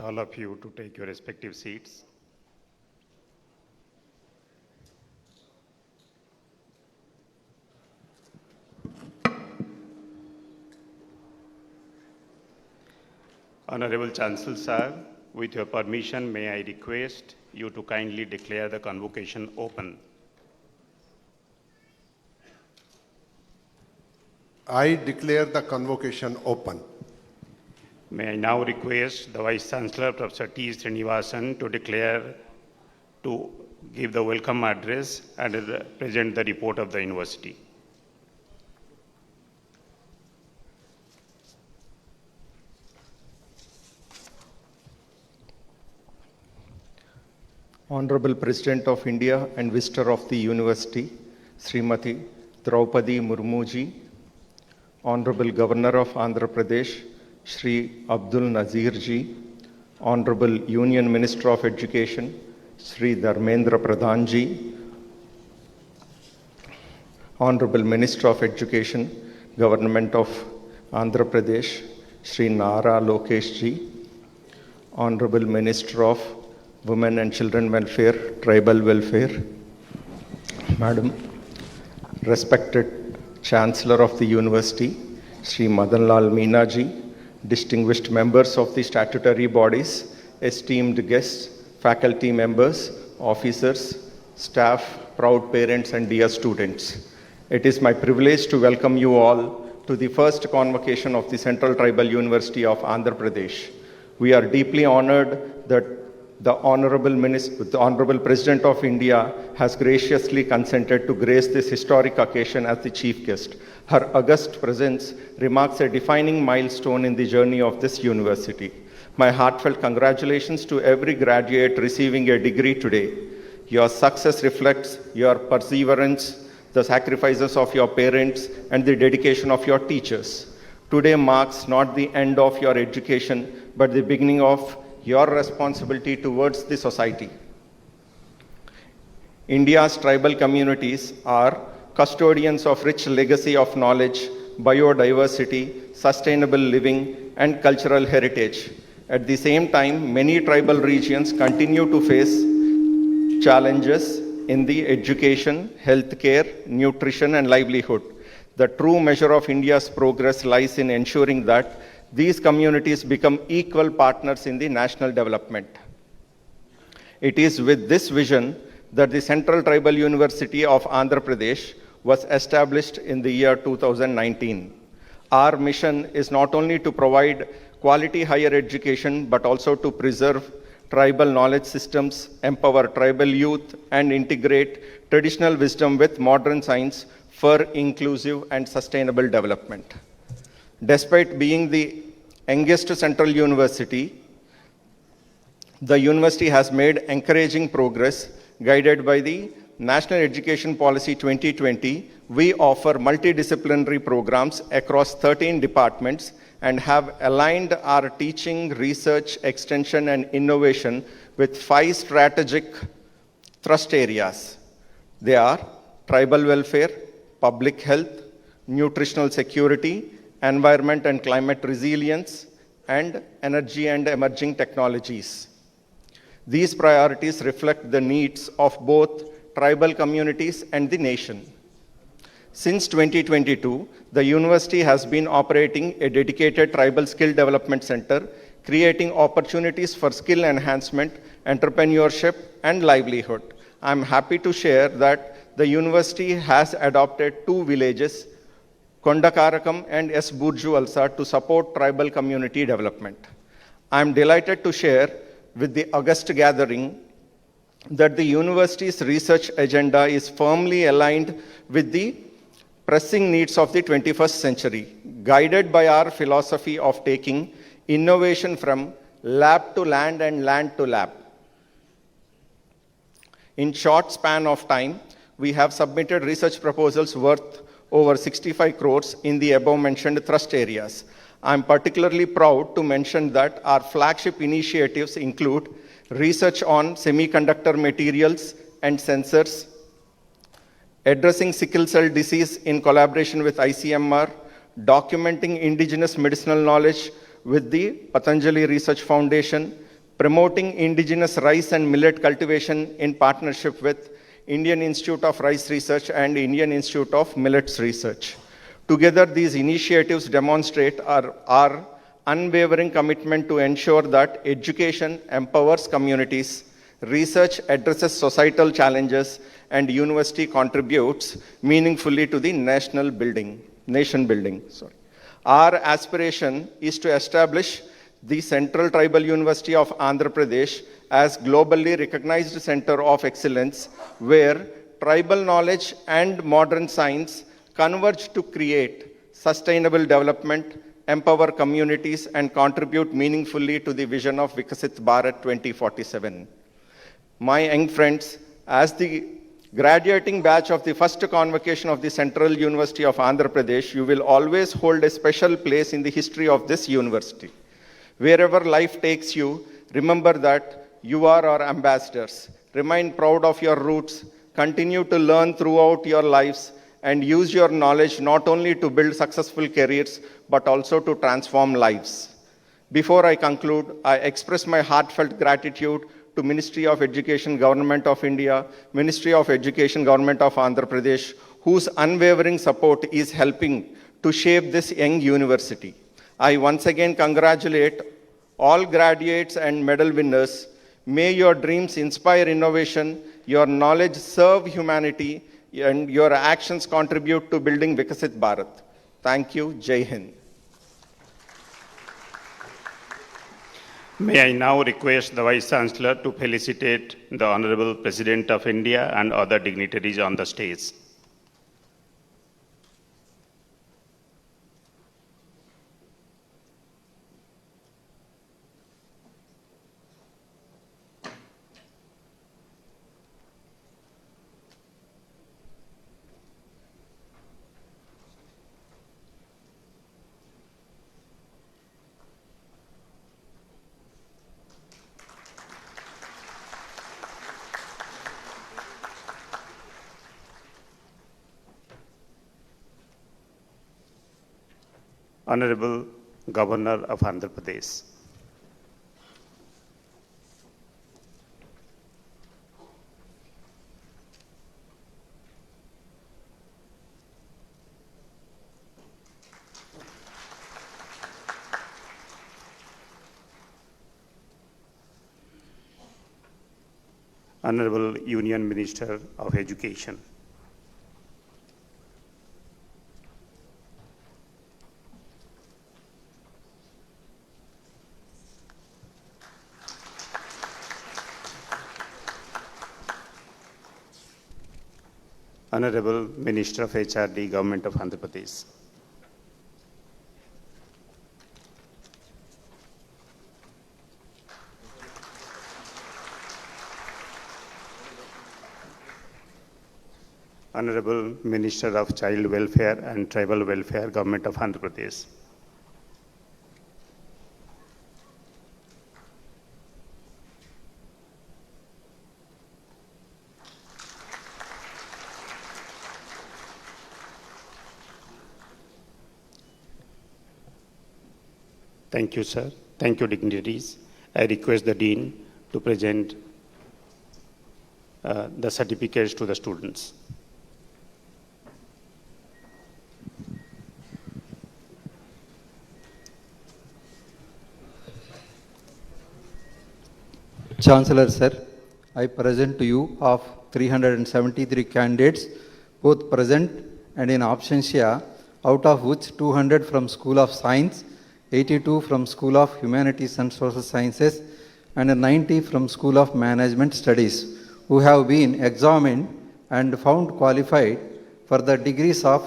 all of you to take your respective seats. Honorable Chancellor Sir, with your permission, may I request you to kindly declare the convocation open. I declare the convocation open. May I now request the Vice Chancellor, Professor T. Srinivasan, to give the welcome address and present the report of the university. Honorable President of India and Visitor of the University, Srimati Draupadi Murmuji, Honorable Governor of Andhra Pradesh, Shri Abdul Nazir ji, Honorable Union Minister of Education, Shri Dharmendra Pradhan ji, Honorable Minister of Education, Government of Andhra Pradesh, Shri Nara Lokesh ji, Honorable Minister of Women and Children Welfare, Tribal Welfare, Madam, respected Chancellor of the University, Shri Madan Lal Meena ji, distinguished members of the statutory bodies, esteemed guests, faculty members, officers, staff, proud parents, and dear students. It is my privilege to welcome you all to the first convocation of the Central Tribal University of Andhra Pradesh. We are deeply honored that the Honorable President of India has graciously consented to grace this historic occasion as the chief guest. Her august presence remarks a defining milestone in the journey of this university. My heartfelt congratulations to every graduate receiving a degree today. Your success reflects your perseverance, the sacrifices of your parents, and the dedication of your teachers. Today marks not the end of your education, but the beginning of your responsibility towards the society. India's tribal communities are custodians of rich legacy of knowledge, biodiversity, sustainable living, and cultural heritage. At the same time, many tribal regions continue to face challenges in the education, healthcare, nutrition, and livelihood. The true measure of India's progress lies in ensuring that these communities become equal partners in the national development. It is with this vision that the Central Tribal University of Andhra Pradesh was established in the year 2019. Our mission is not only to provide quality higher education, but also to preserve tribal knowledge systems, empower tribal youth, and integrate traditional wisdom with modern science for inclusive and sustainable development. Despite being the youngest central university, the university has made encouraging progress. Guided by the National Education Policy 2020, we offer multidisciplinary programs across 13 departments and have aligned our teaching, research, extension, and innovation with 5 strategic thrust areas. They are tribal welfare, public health, nutritional security, environment and climate resilience, and energy and emerging technologies. These priorities reflect the needs of both tribal communities and the nation. Since 2022, the university has been operating a dedicated tribal skill development center, creating opportunities for skill enhancement, entrepreneurship, and livelihood. I'm happy to share that the university has adopted 2 villages, Kondakarakam and S. Burju Alsa, to support tribal community development. I am delighted to share with the august gathering that the university's research agenda is firmly aligned with the pressing needs of the 21st century, guided by our philosophy of taking innovation from lab to land and land to lab. In short span of time, we have submitted research proposals worth over 65 crores in the above mentioned thrust areas. I'm particularly proud to mention that our flagship initiatives include research on semiconductor materials and sensors, addressing sickle cell disease in collaboration with ICMR, documenting indigenous medicinal knowledge with the Patanjali Research Foundation, promoting indigenous rice and millet cultivation in partnership with Indian Institute of Rice Research and Indian Institute of Millets Research. Together, these initiatives demonstrate our unwavering commitment to ensure that education empowers communities, research addresses societal challenges, and university contributes meaningfully to the nation building. Our aspiration is to establish the Central Tribal University of Andhra Pradesh as globally recognized center of excellence where tribal knowledge and modern science converge to create sustainable development, empower communities, and contribute meaningfully to the vision of Vikasit Bharat 2047. My young friends, as the graduating batch of the first convocation of the Central University of Andhra Pradesh, you will always hold a special place in the history of this university. Wherever life takes you, remember that you are our ambassadors. Remain proud of your roots, continue to learn throughout your lives, and use your knowledge not only to build successful careers, but also to transform lives. Before I conclude, I express my heartfelt gratitude to Ministry of Education, Government of India, Ministry of Education, Government of Andhra Pradesh, whose unwavering support is helping to shape this young university. I once again congratulate all graduates and medal winners. May your dreams inspire innovation, your knowledge serve humanity, and your actions contribute to building Vikasit Bharat. Thank you. Jai Hind. May I now request the Vice Chancellor to felicitate the Honorable President of India and other dignitaries on the stage. Honorable Governor of Andhra Pradesh. Honorable Union Minister of Education. Honorable Minister of HRD, Government of Andhra Pradesh. Honorable Minister of Child Welfare and Tribal Welfare, Government of Andhra Pradesh. Thank you, sir. Thank you, dignitaries. I request the Dean to present the certificates to the students. Chancellor Sir, I present to you of 373 candidates, both present and in absentia, out of which 200 from School of Science, 82 from School of Humanities and Social Sciences, and 90 from School of Management Studies, who have been examined and found qualified for the degrees of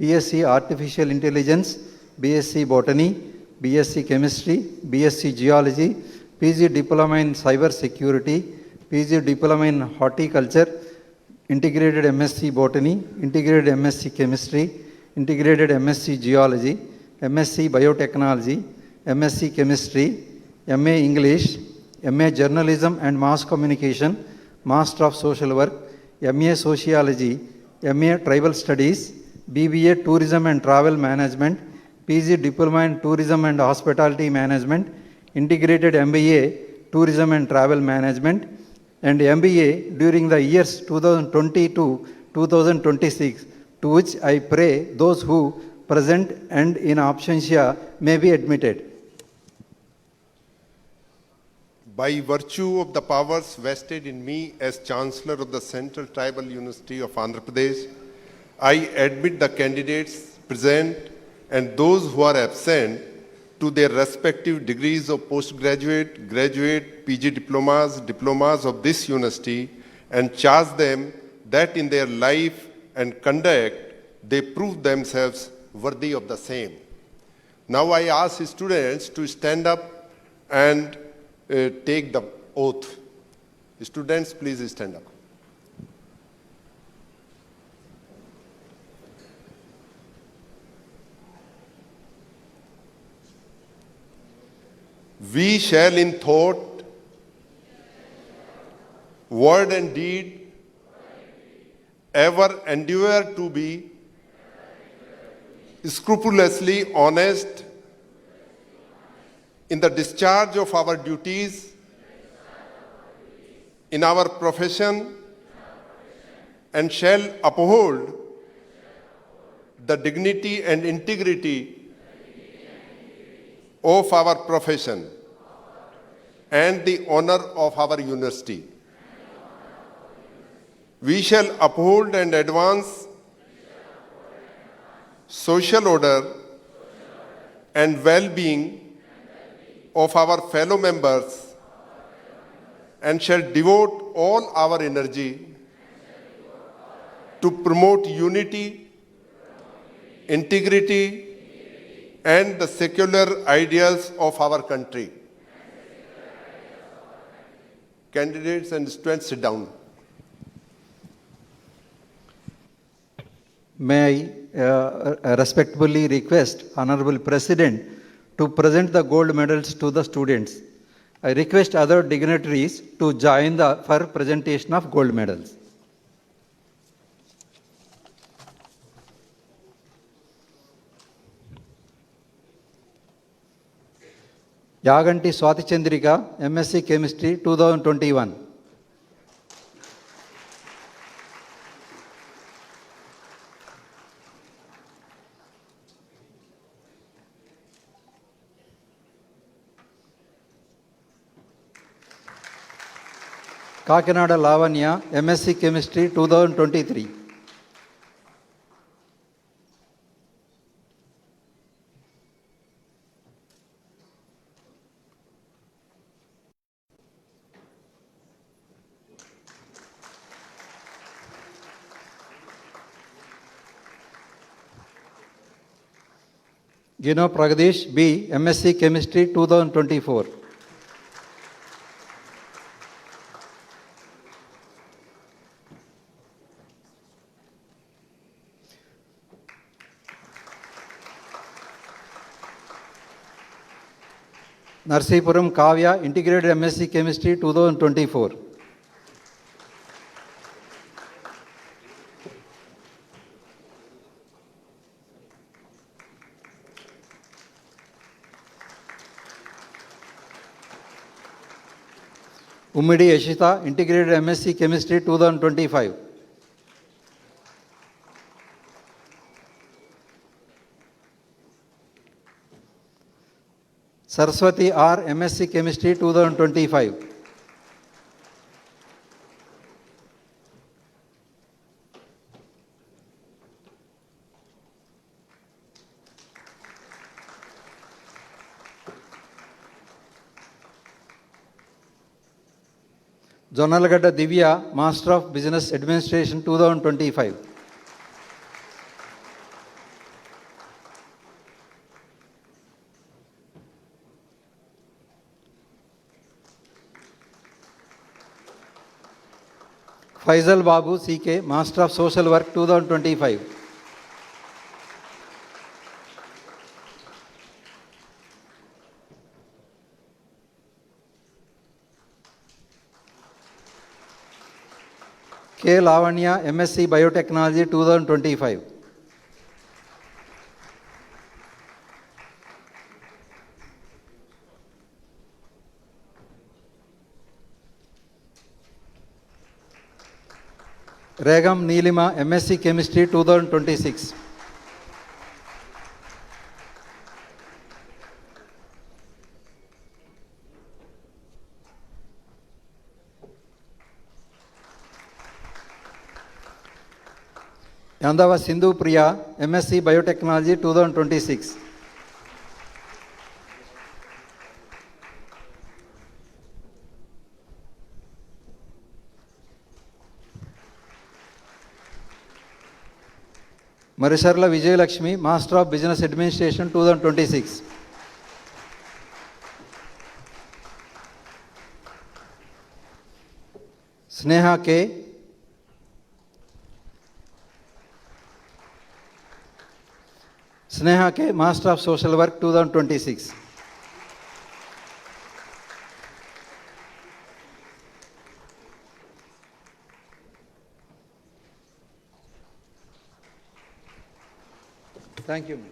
BSc Artificial Intelligence, BSc Botany, BSc Chemistry, BSc Geology, PG Diploma in Cyber Security, PG Diploma in Horticulture, Integrated MSc Botany, Integrated MSc Chemistry, Integrated MSc Geology, MSc Biotechnology, MSc Chemistry, MA English, MA Journalism and Mass Communication, Master of Social Work, MA Sociology, MA Tribal Studies, BBA Tourism and Travel Management, PG Diploma in Tourism and Hospitality Management, Integrated MBA Tourism and Travel Management, and MBA during the years 2020 to 2026, to which I pray those who present and in absentia may be admitted. By virtue of the powers vested in me as Chancellor of the Central Tribal University of Andhra Pradesh, I admit the candidates present and those who are absent to their respective degrees of postgraduate, graduate, PG diplomas of this university, and charge them that in their life and conduct they prove themselves worthy of the same. Now I ask students to stand up and take the oath. Students, please stand up. We shall in thought, word and deed ever endeavor to be scrupulously honest in the discharge of our duties in our profession, and shall uphold the dignity and integrity of our profession and the honor of our university. We shall uphold and advance social order and well-being of our fellow members, and shall devote all our energy to promote unity, integrity, and the secular ideals of our country. Candidates and students, sit down. May I respectfully request Honorable President to present the gold medals to the students. I request other dignitaries to join for presentation of gold medals. Yaganti Swati Chandrika, MSc Chemistry 2021. Kakinada Lavanya, MSc Chemistry 2023. Gino Pragadesh B, MSc Chemistry 2024. Narsipuram Kavya, Integrated MSc Chemistry 2024. Ummidi Yashita, Integrated MSc Chemistry 2025. Saraswati R, MSc Chemistry 2025. Jonalagada Divya, Master of Business Administration 2025. Faisal Babu CK, Master of Social Work 2025. K. Lavanya, MSc Biotechnology 2025. Regam Neelima, MSc Chemistry 2026. Yandava Sindhu Priya, MSc Biotechnology 2026. Marisharla Vijay Lakshmi, Master of Business Administration 2026. Sneha K. Sneha K, Master of Social Work 2026. Thank you.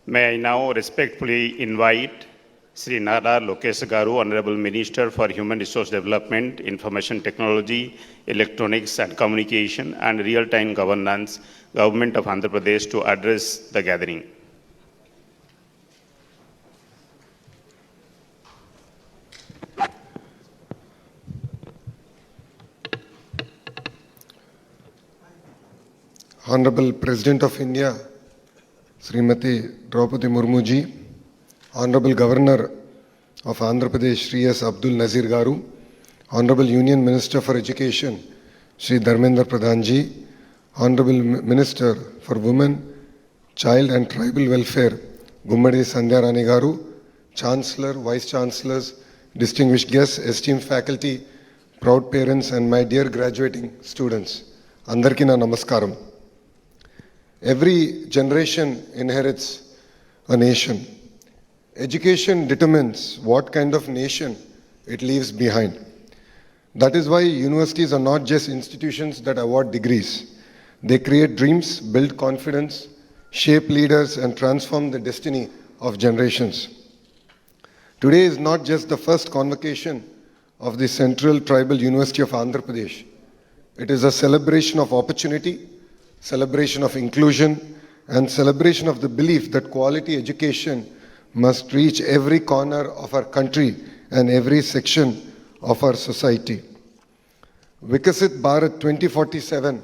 May I now respectfully invite Sri Nara Lokesh Garu, Honorable Minister for Human Resource Development, Information Technology, Electronics and Communication and Real-Time Governance, Government of Andhra Pradesh to address the gathering. Honorable President of India, Srimati Draupadi Murmu ji, Honorable Governor of Andhra Pradesh, Sri S. Abdul Nazir Garu, Honorable Union Minister for Education, Sri Dharmendra Pradhan ji, Honorable Minister for Women, Child and Tribal Welfare, Gummadi Sandhya Rani Garu, Chancellor, Vice Chancellors, distinguished guests, esteemed faculty, proud parents and my dear graduating students, Andarki na namaskaram. Every generation inherits a nation. Education determines what kind of nation it leaves behind. That is why universities are not just institutions that award degrees. They create dreams, build confidence, shape leaders, and transform the destiny of generations. Today is not just the first convocation of the Central Tribal University of Andhra Pradesh. It is a celebration of opportunity, celebration of inclusion, and celebration of the belief that quality education must reach every corner of our country and every section of our society. Vikasit Bharat 2047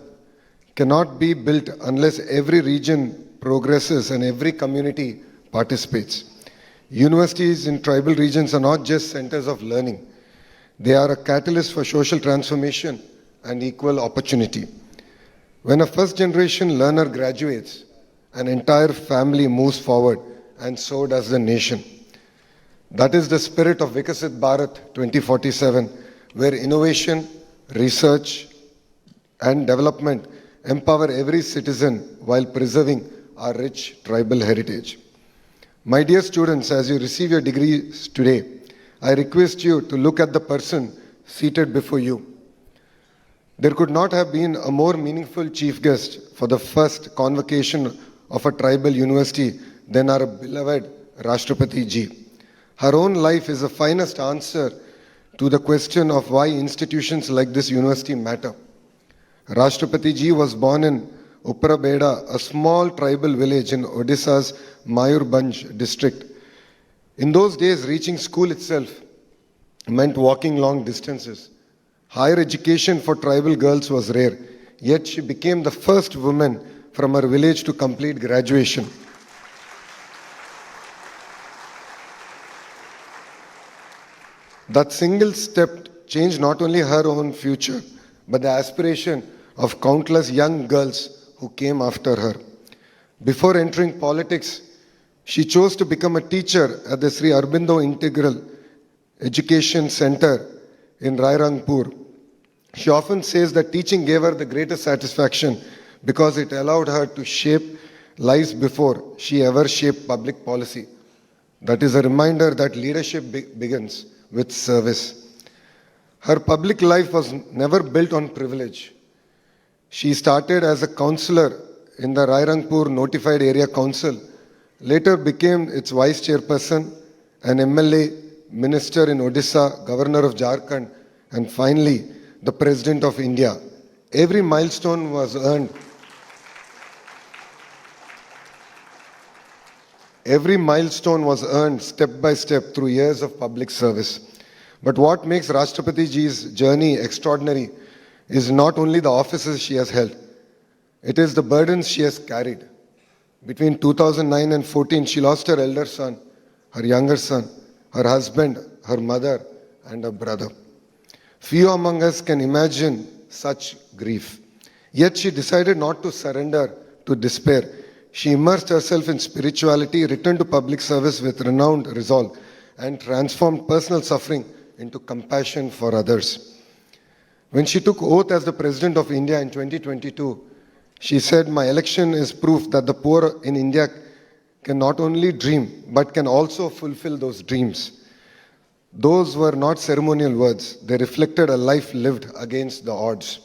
cannot be built unless every region progresses and every community participates. Universities in tribal regions are not just centers of learning. They are a catalyst for social transformation and equal opportunity. When a first generation learner graduates, an entire family moves forward, and so does the nation. That is the spirit of Vikasit Bharat 2047, where innovation, research, and development empower every citizen while preserving our rich tribal heritage. My dear students, as you receive your degrees today, I request you to look at the person seated before you. There could not have been a more meaningful chief guest for the first convocation of a tribal university than our beloved Rashtrapati ji. Her own life is the finest answer to the question of why institutions like this university matter. Rashtrapati ji was born in Upparabeda, a small tribal village in Odisha's Mayurbhanj district. In those days, reaching school itself meant walking long distances. Higher education for tribal girls was rare, yet she became the first woman from her village to complete graduation. That single step changed not only her own future, but the aspiration of countless young girls who came after her. Before entering politics, she chose to become a teacher at the Sri Aurobindo Integral Education Center in Rairangpur. She often says that teaching gave her the greatest satisfaction because it allowed her to shape lives before she ever shaped public policy. That is a reminder that leadership begins with service. Her public life was never built on privilege. She started as a councillor in the Rairangpur Notified Area Council later became its vice chairperson, an MLA, minister in Odisha, governor of Jharkhand, and finally the president of India. Every milestone was earned. Every milestone was earned step by step through years of public service. But what makes Rashtrapati ji's journey extraordinary is not only the offices she has held, it is the burdens she has carried. Between 2009 and 14, she lost her elder son, her younger son, her husband, her mother, and her brother. Few among us can imagine such grief. Yet she decided not to surrender to despair. She immersed herself in spirituality, returned to public service with renowned resolve, and transformed personal suffering into compassion for others. When she took oath as the President of India in 2022, she said, "My election is proof that the poor in India can not only dream, but can also fulfill those dreams." Those were not ceremonial words. They reflected a life lived against the odds.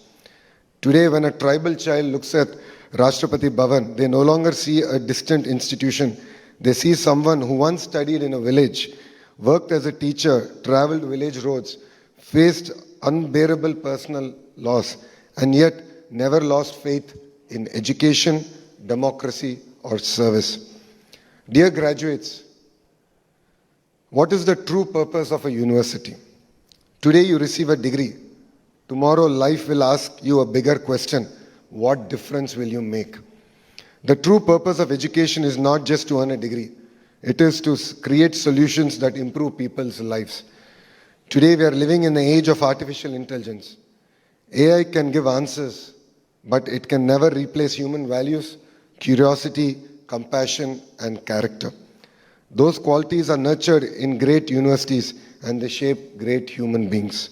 Today, when a tribal child looks at Rashtrapati Bhavan, they no longer see a distant institution. They see someone who once studied in a village, worked as a teacher, traveled village roads, faced unbearable personal loss, and yet never lost faith in education, democracy, or service. Dear graduates, what is the true purpose of a university? Today you receive a degree. Tomorrow life will ask you a bigger question. What difference will you make? The true purpose of education is not just to earn a degree. It is to create solutions that improve people's lives. Today we are living in the age of artificial intelligence. AI can give answers, but it can never replace human values, curiosity, compassion, and character. Those qualities are nurtured in great universities and they shape great human beings.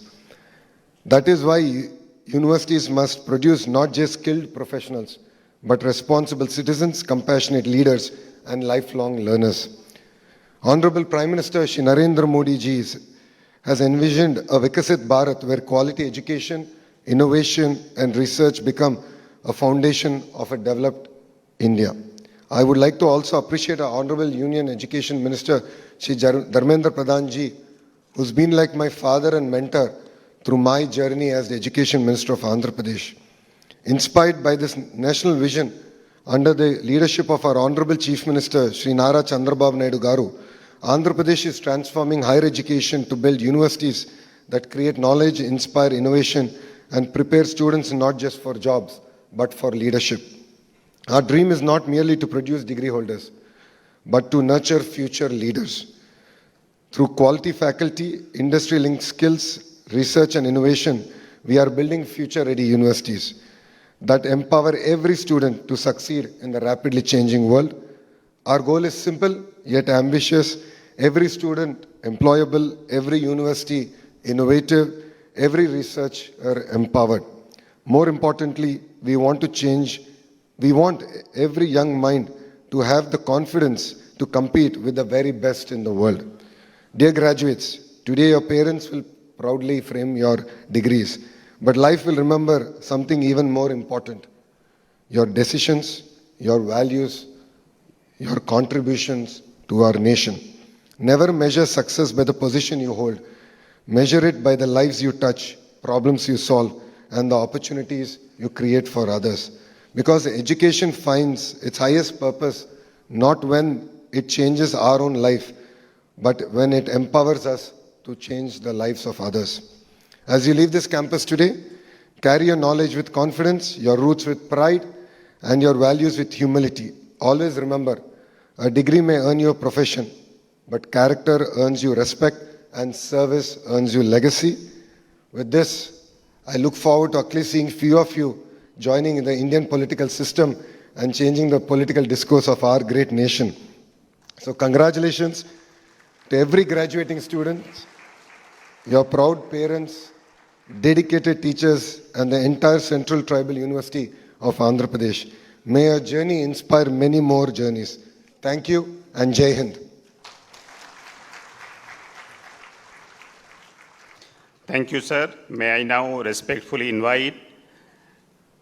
That is why universities must produce not just skilled professionals, but responsible citizens, compassionate leaders, and lifelong learners. Honorable Prime Minister Shri Narendra Modi ji has envisioned a Vikasit Bharat where quality education, innovation, and research become a foundation of a developed India. I would like to also appreciate our Honorable Union Education Minister Shri Dharmendra Pradhan ji, who's been like my father and mentor through my journey as the Education Minister of Andhra Pradesh. Inspired by this national vision, under the leadership of our Honorable Chief Minister Shri Nara Chandrababu Naidu Garu, Andhra Pradesh is transforming higher education to build universities that create knowledge, inspire innovation, and prepare students not just for jobs, but for leadership. Our dream is not merely to produce degree holders, but to nurture future leaders. Through quality faculty, industry-linked skills, research and innovation, we are building future-ready universities that empower every student to succeed in the rapidly changing world. Our goal is simple yet ambitious. Every student employable, every university innovative, every researcher empowered. More importantly, we want every young mind to have the confidence to compete with the very best in the world. Dear graduates, today your parents will proudly frame your degrees, but life will remember something even more important: your decisions, your values, your contributions to our nation. Never measure success by the position you hold. Measure it by the lives you touch, problems you solve, and the opportunities you create for others. Because education finds its highest purpose not when it changes our own life, but when it empowers us to change the lives of others. As you leave this campus today, carry your knowledge with confidence, your roots with pride, and your values with humility. Always remember, a degree may earn you a profession, but character earns you respect and service earns you legacy. With this, I look forward to at least seeing few of you joining in the Indian political system and changing the political discourse of our great nation. So congratulations to every graduating student, your proud parents, dedicated teachers, and the entire Central Tribal University of Andhra Pradesh. May your journey inspire many more journeys. Thank you and Jai Hind. Thank you, sir. May I now respectfully invite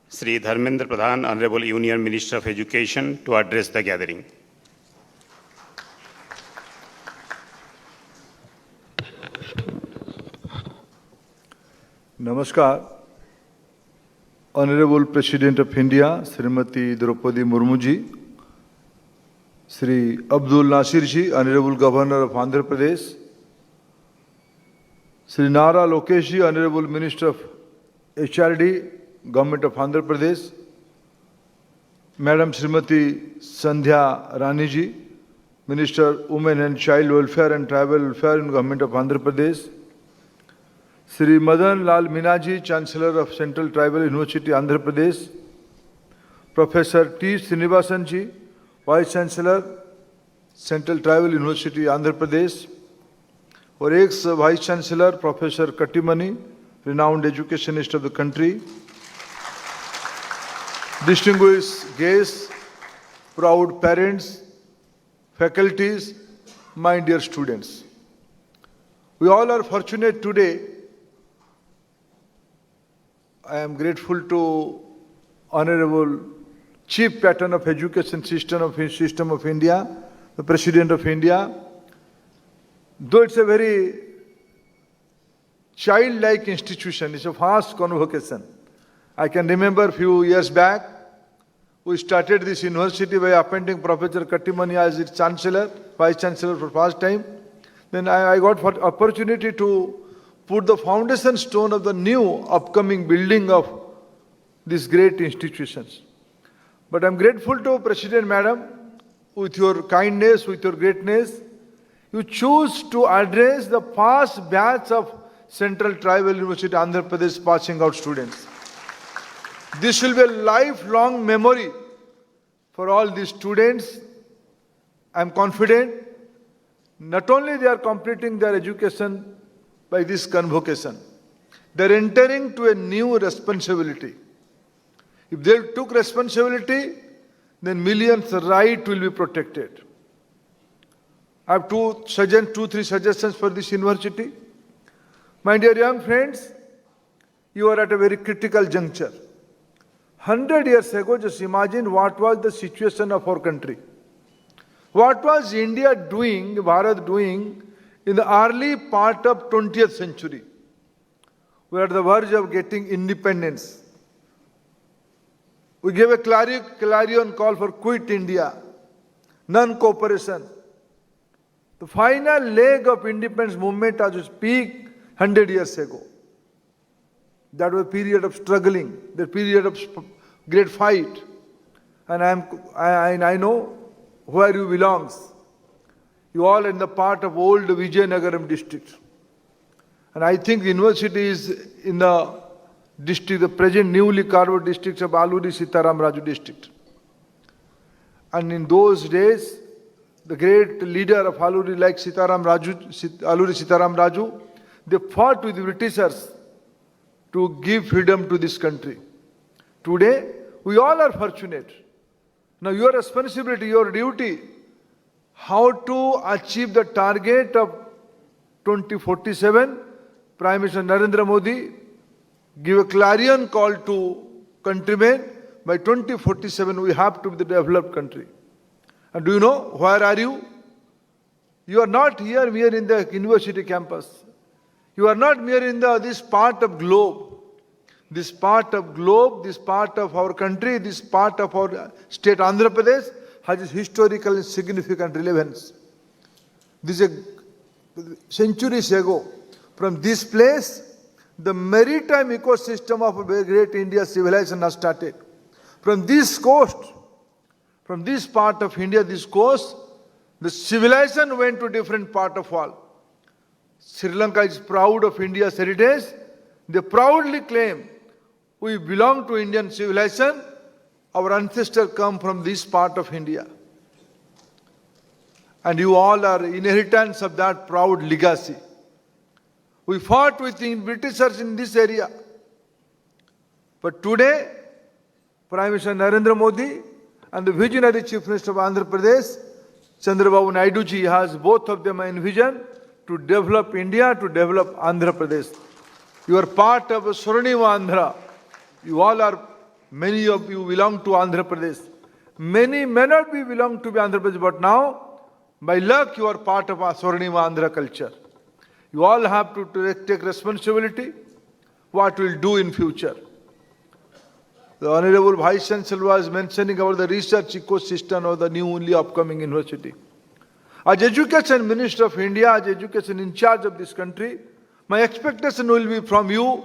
Sri Dharmendra Pradhan, Honorable Union Minister of Education, to address the gathering. Namaskar. Honorable President of India, Srimati Draupadi Murmu ji, Sri Abdul Nasir ji, Honorable Governor of Andhra Pradesh, Sri Nara Lokesh ji, Honorable Minister of HRD, Government of Andhra Pradesh, Madam Srimati Sandhya Rani ji, Minister Women and Child Welfare and Tribal Welfare in Government of Andhra Pradesh, Sri Madan Lal Minaji, Chancellor of Central Tribal University, Andhra Pradesh, Professor T. Srinivasan ji, Vice Chancellor, Central Tribal University, Andhra Pradesh, और ex-Vice Chancellor, Professor Kattimani, renowned educationist of the country, distinguished guests, proud parents, faculties, my dear students. We all are fortunate today. I am grateful to Honorable Chief Patron of Education System of India, the President of India. Though it's a very childlike institution, it's a vast convocation. I can remember a few years back, we started this university by appointing Professor Kattimani as its Chancellor, Vice Chancellor for first time. Then I got opportunity to put the foundation stone of the new upcoming building of these great institutions. But I'm grateful to President Madam, with your kindness, with your greatness, you choose to address the past batch of Central Tribal University, Andhra Pradesh passing out students. This will be a lifelong memory for all these students. I am confident not only they are completing their education by this convocation, they are entering to a new responsibility. If they took responsibility, then millions' rights will be protected. I have two, three suggestions for this university. My dear young friends, you are at a very critical juncture. 100 years ago, just imagine what was the situation of our country. What was India doing, Bharat doing in the early part of 20th century? We are at the verge of getting independence. We gave a clarion call for quit India, non-cooperation. The final leg of independence movement as we speak 100 years ago. That was a period of struggling, the period of great fight. And I know where you belong. You all are in the part of old Vijayanagaram district. And I think the university is in the district, the present newly carved district of Alluri Sitaram Raju district. And in those days, the great leader of Alluri like Alluri Sitaram Raju, they fought with the Britishers to give freedom to this country. Today, we all are fortunate. Now your responsibility, your duty, how to achieve the target of 2047, Prime Minister Narendra Modi give a clarion call to countrymen, by 2047 we have to be the developed country. And do you know, where are you? You are not here mere in the university campus. You are not mere in this part of globe. This part of globe, this part of our country, this part of our state Andhra Pradesh has historical and significant relevance. This is centuries ago. From this place, the maritime ecosystem of a great India civilization has started. From this coast, from this part of India, this coast, the civilization went to different part of world. Sri Lanka is proud of India's heritage. They proudly claim, we belong to Indian civilization. Our ancestors come from this part of India. And you all are inheritors of that proud legacy. We fought with the Britishers in this area. But today, Prime Minister Narendra Modi and the visionary Chief Minister of Andhra Pradesh, Chandrababu Naidu ji, has both of them envisioned to develop India, to develop Andhra Pradesh. You are part of Swarnima Andhra. You all are, many of you belong to Andhra Pradesh. Many may not be belong to Andhra Pradesh, but now, by luck, you are part of our Swarnima Andhra culture. You all have to take responsibility what we'll do in future. The Honorable Vice Chancellor was mentioning about the research ecosystem of the newly upcoming university. As Education Minister of India, as education in charge of this country, my expectation will be from you,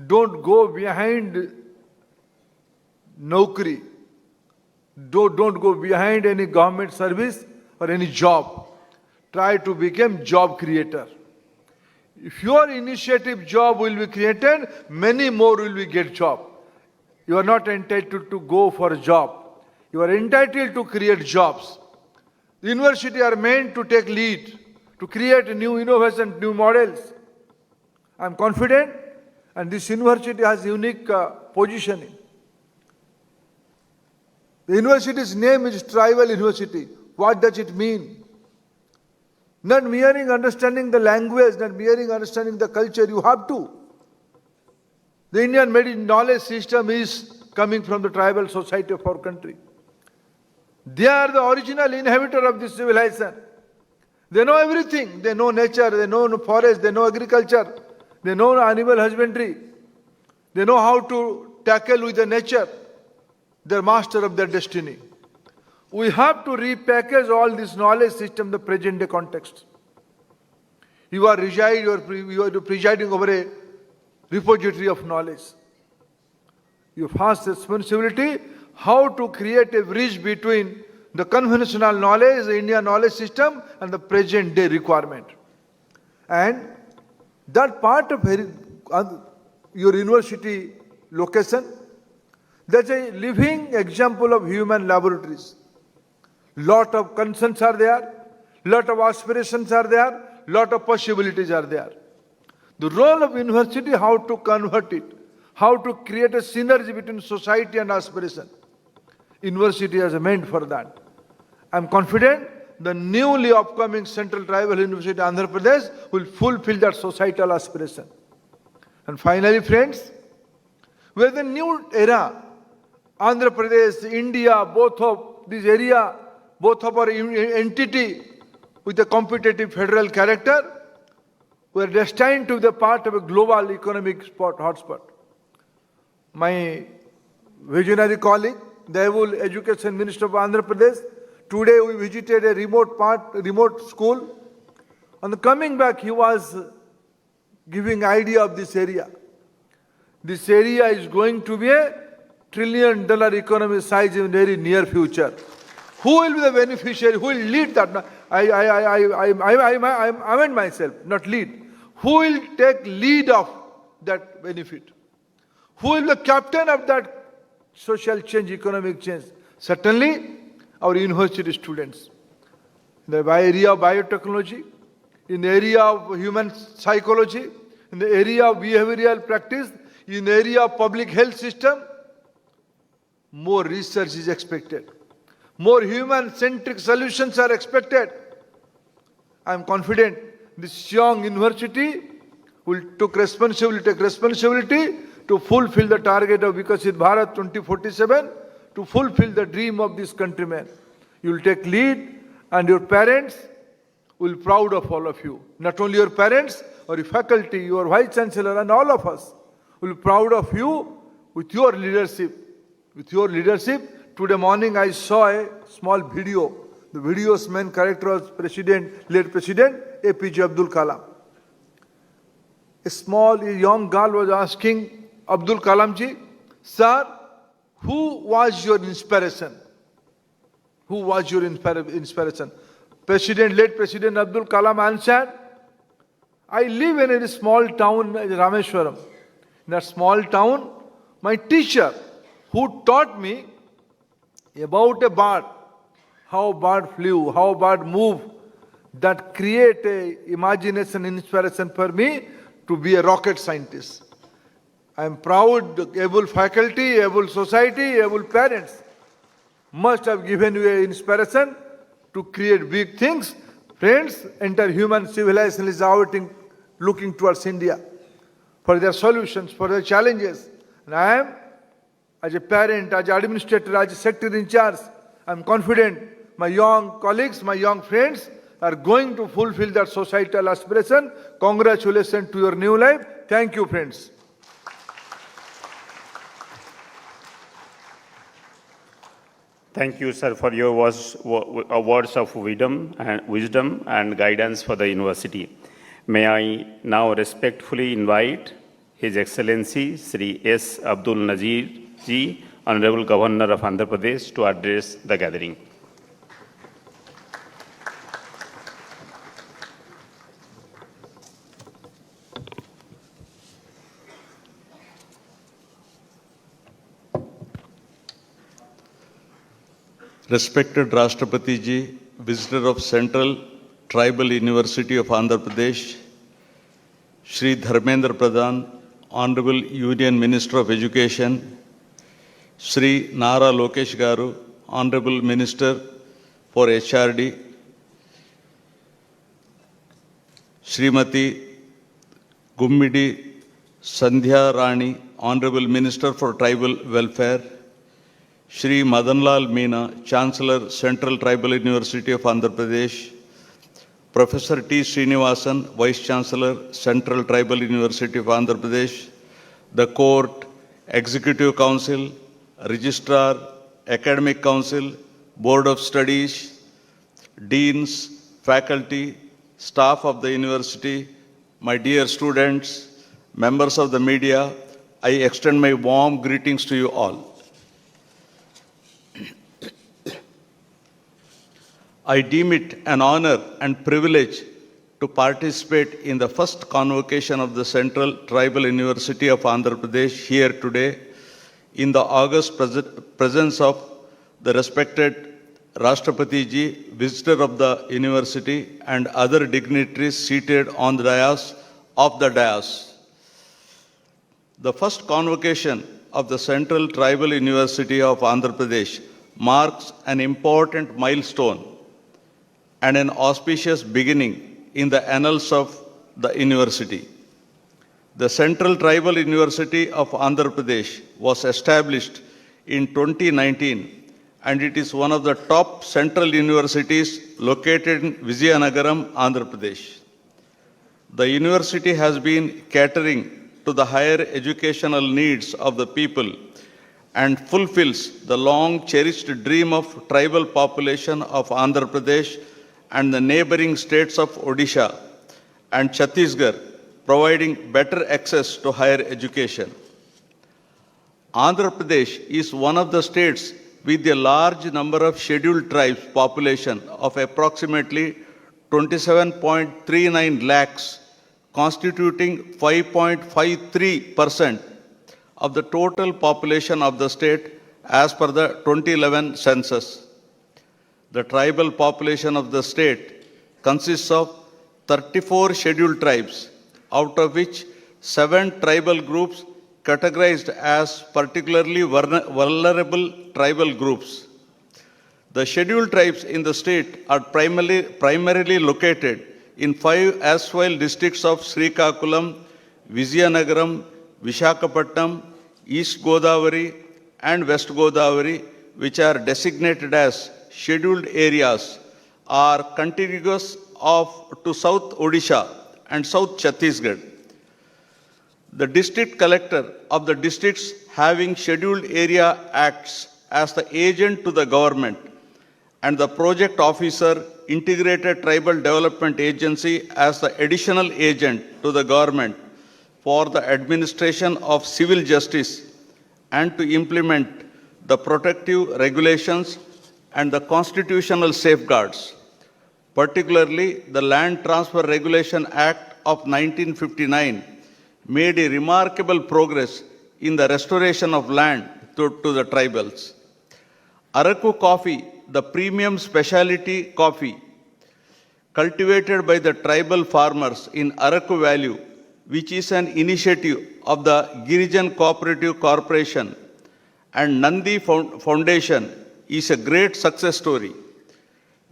don't go behind Naukri. Don't go behind any government service or any job. Try to become job creator. If your initiative job will be created, many more will be get job. You are not entitled to go for a job. You are entitled to create jobs. The university are meant to take lead, to create new innovation, new models. I am confident, and this university has unique positioning. The university's name is Tribal University. What does it mean? Not merely understanding the language, not merely understanding the culture, you have to. The Indian knowledge system is coming from the tribal society of our country. They are the original inhabitor of this civilization. They know everything. They know nature, they know forest, they know agriculture, they know animal husbandry. They know how to tackle with the nature. They're master of their destiny. We have to repackage all this knowledge system in the present day context. You are presiding over a repository of knowledge. Your first responsibility, how to create a bridge between the conventional knowledge, the Indian knowledge system, and the present day requirement. And that part of your university location, that's a living example of human laboratories. Lot of concerns are there, lot of aspirations are there, lot of possibilities are there. The role of university, how to convert it, how to create a synergy between society and aspiration. University is meant for that. I am confident the newly upcoming Central Tribal University Andhra Pradesh will fulfill that societal aspiration. And finally, friends, we are the new era. Andhra Pradesh, India, both of this area, both of our entity with a competitive federal character, we are destined to be the part of a global economic hotspot. My visionary colleague, the able Education Minister of Andhra Pradesh, today we visited a remote school. On the coming back, he was giving idea of this area. This area is going to be a $1 trillion economy size in very near future. Who will be the beneficiary? Who will lead that? I amend myself, not lead. Who will take lead of that benefit? Who will be the captain of that social change, economic change? Certainly, our university students. In the area of biotechnology, in the area of human psychology, in the area of behavioral practice, in the area of public health system, more research is expected. More human-centric solutions are expected. I am confident this young university will take responsibility to fulfill the target of Vikasit Bharat 2047, to fulfill the dream of this countrymen. You will take lead, and your parents will be proud of all of you. Not only your parents, or your faculty, your Vice Chancellor, and all of us will be proud of you with your leadership. With your leadership, today morning I saw a small video. The video's main character was late President APJ Abdul Kalam. A young girl was asking Abdul Kalam ji, sir, who was your inspiration? Who was your inspiration? Late President Abdul Kalam answered, I live in a small town, Rameshwaram. In that small town, my teacher, who taught me about a bird, how bird flew, how bird moved, that create a imagination, inspiration for me to be a rocket scientist. I am proud, able faculty, able society, able parents must have given you an inspiration to create big things. Friends, entire human civilization is looking towards India for their solutions, for their challenges. And I am, as a parent, as an administrator, as a secretary in charge, I am confident my young colleagues, my young friends are going to fulfill that societal aspiration. Congratulations to your new life. Thank you, friends. Thank you, sir, for your words of wisdom and guidance for the university. May I now respectfully invite His Excellency Sri S. Abdul Nazir Ji, Honorable Governor of Andhra Pradesh, to address the gathering. Respected Rashtrapati Ji, Visitor of Central Tribal University of Andhra Pradesh, Shri Dharmendra Pradhan, Honorable Union Minister of Education, Shri Nara Lokesh Garu, Honorable Minister for HRD, Srimati Gummidi Sandhya Rani, Honorable Minister for Tribal Welfare, Shri Madanlal Meena, Chancellor, Central Tribal University of Andhra Pradesh, Professor T. Srinivasan, Vice Chancellor, Central Tribal University of Andhra Pradesh, the Court, Executive Council, Registrar, Academic Council, Board of Studies, Deans, Faculty, staff of the University, my dear students, members of the media, I extend my warm greetings to you all. I deem it an honor and privilege to participate in the first convocation of the Central Tribal University of Andhra Pradesh here today in the august presence of the respected Rashtrapati Ji, Visitor of the University, and other dignitaries seated on the dais. The first convocation of the Central Tribal University of Andhra Pradesh marks an important milestone and an auspicious beginning in the annals of the university. The Central Tribal University of Andhra Pradesh was established in 2019, and it is one of the top central universities located in Vizianagaram, Andhra Pradesh. The university has been catering to the higher educational needs of the people and fulfills the long cherished dream of tribal population of Andhra Pradesh and the neighboring states of Odisha and Chhattisgarh, providing better access to higher education. Andhra Pradesh is one of the states with a large number of scheduled tribes population of approximately 27.39 lakhs, constituting 5.53% of the total population of the state as per the 2011 census. The tribal population of the state consists of 34 scheduled tribes, out of which 7 tribal groups categorized as particularly vulnerable tribal groups. The scheduled tribes in the state are primarily located in 5 erstwhile districts of Srikakulam, Vizianagaram, Vishakhapatnam, East Godavari, and West Godavari, which are designated as scheduled areas, are contiguous to South Odisha and South Chhattisgarh. The district collector of the districts having scheduled area acts as the agent to the government, and the project officer, Integrated Tribal Development Agency, as the additional agent to the government for the administration of civil justice and to implement the protective regulations and the constitutional safeguards. Particularly, the Land Transfer Regulation Act of 1959 made a remarkable progress in the restoration of land to the tribals. Araku coffee, the premium specialty coffee cultivated by the tribal farmers in Araku Valley, which is an initiative of the Girijan Cooperative Corporation and Nandi Foundation, is a great success story.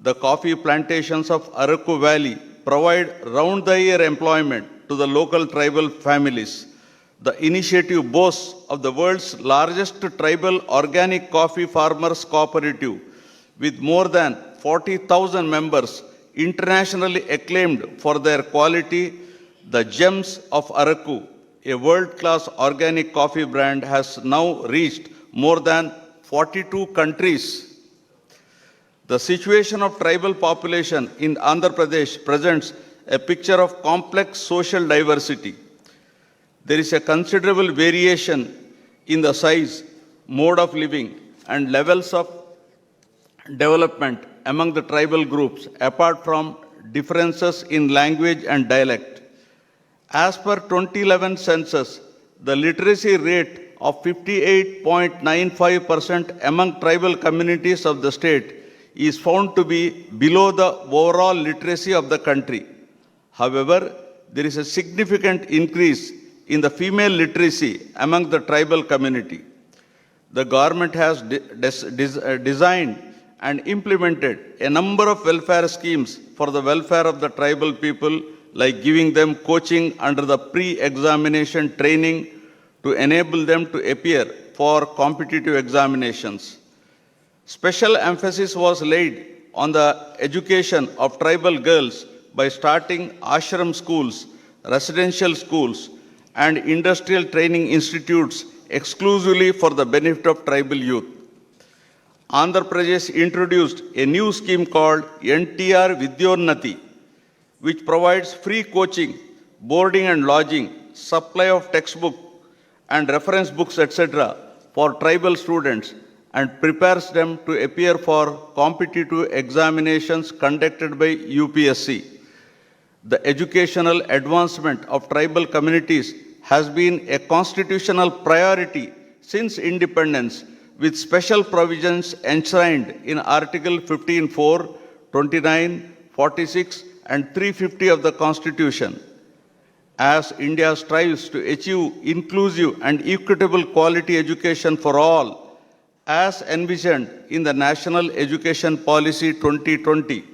The coffee plantations of Araku Valley provide round-the-year employment to the local tribal families. The initiative boasts of the world's largest tribal organic coffee farmers cooperative, with more than 40,000 members, internationally acclaimed for their quality, the gems of Araku, a world-class organic coffee brand, has now reached more than 42 countries. The situation of tribal population in Andhra Pradesh presents a picture of complex social diversity. There is a considerable variation in the size, mode of living, and levels of development among the tribal groups, apart from differences in language and dialect. As per 2011 census, the literacy rate of 58.95% among tribal communities of the state is found to be below the overall literacy of the country. However, there is a significant increase in the female literacy among the tribal community. The government has designed and implemented a number of welfare schemes for the welfare of the tribal people, like giving them coaching under the pre-examination training to enable them to appear for competitive examinations. Special emphasis was laid on the education of tribal girls by starting ashram schools, residential schools, and industrial training institutes exclusively for the benefit of tribal youth. Andhra Pradesh introduced a new scheme called NTR Vidyonnati, which provides free coaching, boarding and lodging, supply of textbook and reference books, etc. for tribal students, and prepares them to appear for competitive examinations conducted by UPSC. The educational advancement of tribal communities has been a constitutional priority since independence, with special provisions enshrined in Article 15(4), 29, 46, and 350 of the Constitution. As India strives to achieve inclusive and equitable quality education for all, as envisioned in the National Education Policy 2020